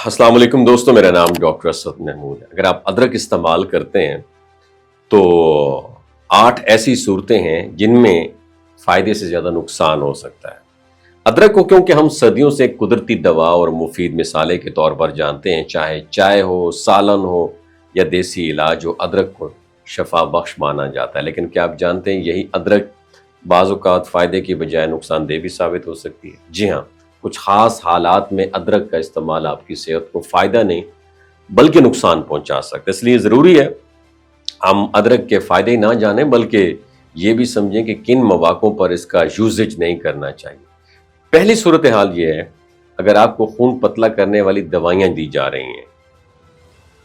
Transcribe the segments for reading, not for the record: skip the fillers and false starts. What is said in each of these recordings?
السلام علیکم دوستوں، میرا نام ڈاکٹر اسد محمود ہے۔ اگر آپ ادرک استعمال کرتے ہیں تو 8 ایسی صورتیں ہیں جن میں فائدے سے زیادہ نقصان ہو سکتا ہے۔ ادرک کو کیونکہ ہم صدیوں سے قدرتی دوا اور مفید مسالے کے طور پر جانتے ہیں، چاہے چائے ہو، سالن ہو یا دیسی علاج ہو، ادرک کو شفا بخش مانا جاتا ہے۔ لیکن کیا آپ جانتے ہیں یہی ادرک بعض اوقات فائدے کی بجائے نقصان دہ بھی ثابت ہو سکتی ہے؟ جی ہاں، کچھ خاص حالات میں ادرک کا استعمال آپ کی صحت کو فائدہ نہیں بلکہ نقصان پہنچا سکتا ہے۔ اس لیے ضروری ہے ہم ادرک کے فائدے نہ جانیں بلکہ یہ بھی سمجھیں کہ کن مواقعوں پر اس کا یوزج نہیں کرنا چاہیے۔ پہلی صورتحال یہ ہے اگر آپ کو خون پتلا کرنے والی دوائیاں دی جا رہی ہیں۔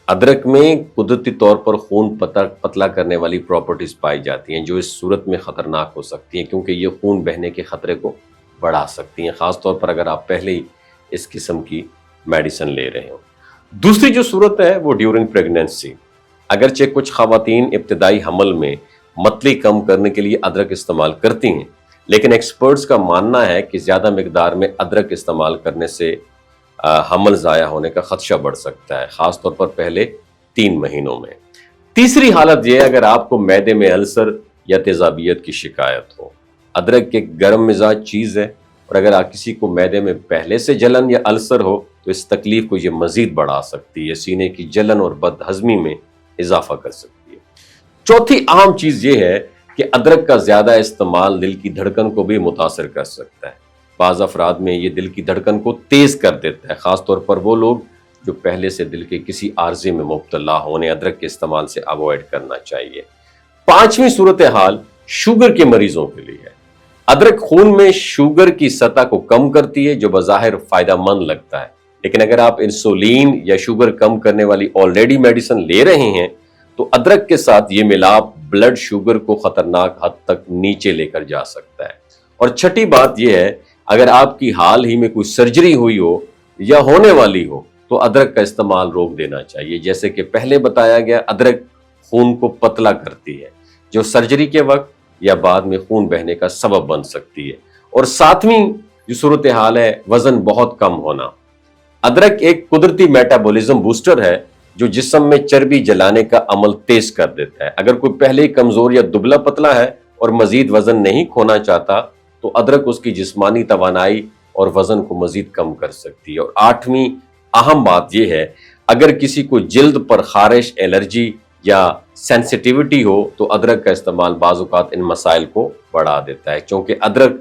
ادرک میں قدرتی طور پر خون پتلا کرنے والی پراپرٹیز پائی جاتی ہیں جو اس صورت میں خطرناک ہو سکتی ہیں کیونکہ یہ خون بہنے کے خطرے کو بڑھا سکتی ہیں، خاص طور پر اگر آپ پہلے ہی اس قسم کی میڈیسن لے رہے ہوں۔ دوسری جو صورت ہے وہ ڈیورنگ پریگننسی۔ اگرچہ کچھ خواتین ابتدائی حمل میں متلی کم کرنے کے لیے ادرک استعمال کرتی ہیں، لیکن ایکسپرٹس کا ماننا ہے کہ زیادہ مقدار میں ادرک استعمال کرنے سے حمل ضائع ہونے کا خدشہ بڑھ سکتا ہے، خاص طور پر پہلے 3 مہینوں میں۔ تیسری حالت یہ ہے اگر آپ کو معدے میں السر یا تیزابیت کی شکایت ہو۔ ادرک ایک گرم مزاج چیز ہے اور اگر آپ کسی کو معدے میں پہلے سے جلن یا السر ہو تو اس تکلیف کو یہ مزید بڑھا سکتی ہے، سینے کی جلن اور بد ہضمی میں اضافہ کر سکتی ہے۔ چوتھی اہم چیز یہ ہے کہ ادرک کا زیادہ استعمال دل کی دھڑکن کو بھی متاثر کر سکتا ہے۔ بعض افراد میں یہ دل کی دھڑکن کو تیز کر دیتا ہے، خاص طور پر وہ لوگ جو پہلے سے دل کے کسی عارضے میں مبتلا ہونے ادرک کے استعمال سے اوائڈ کرنا چاہیے۔ 5ویں صورتحال شوگر کے مریضوں کے لیے ہے۔ ادرک خون میں شوگر کی سطح کو کم کرتی ہے جو بظاہر فائدہ مند لگتا ہے، لیکن اگر آپ انسولین یا شوگر کم کرنے والی آلریڈی میڈیسن لے رہے ہیں تو ادرک کے ساتھ یہ ملاپ بلڈ شوگر کو خطرناک حد تک نیچے لے کر جا سکتا ہے۔ اور چھٹی بات یہ ہے اگر آپ کی حال ہی میں کوئی سرجری ہوئی ہو یا ہونے والی ہو تو ادرک کا استعمال روک دینا چاہیے۔ جیسے کہ پہلے بتایا گیا ادرک خون کو پتلا کرتی ہے جو سرجری کے وقت یا بعد میں خون بہنے کا سبب بن سکتی ہے۔ اور 7ویں جو صورتحال ہے وزن بہت کم ہونا۔ ادرک ایک قدرتی میٹابولزم بوسٹر ہے جو جسم میں چربی جلانے کا عمل تیز کر دیتا ہے۔ اگر کوئی پہلے ہی کمزور یا دبلا پتلا ہے اور مزید وزن نہیں کھونا چاہتا تو ادرک اس کی جسمانی توانائی اور وزن کو مزید کم کر سکتی ہے۔ اور 8ویں اہم بات یہ ہے اگر کسی کو جلد پر خارش، الرجی یا سینسیٹیوٹی ہو تو ادرک کا استعمال بعض اوقات ان مسائل کو بڑھا دیتا ہے۔ چونکہ ادرک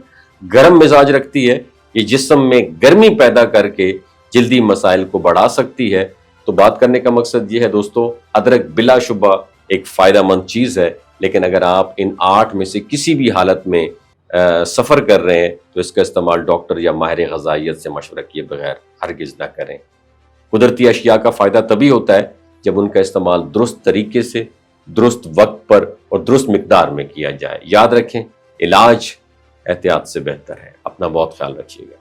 گرم مزاج رکھتی ہے، یہ جسم میں گرمی پیدا کر کے جلدی مسائل کو بڑھا سکتی ہے۔ تو بات کرنے کا مقصد یہ ہے دوستو، ادرک بلا شبہ ایک فائدہ مند چیز ہے، لیکن اگر آپ ان 8 میں سے کسی بھی حالت میں سفر کر رہے ہیں تو اس کا استعمال ڈاکٹر یا ماہر غذائیت سے مشورہ کیے بغیر ہرگز نہ کریں۔ قدرتی اشیاء کا فائدہ تبھی ہوتا ہے جب ان کا استعمال درست طریقے سے، درست وقت پر اور درست مقدار میں کیا جائے۔ یاد رکھیں، علاج احتیاط سے بہتر ہے۔ اپنا بہت خیال رکھیے گا۔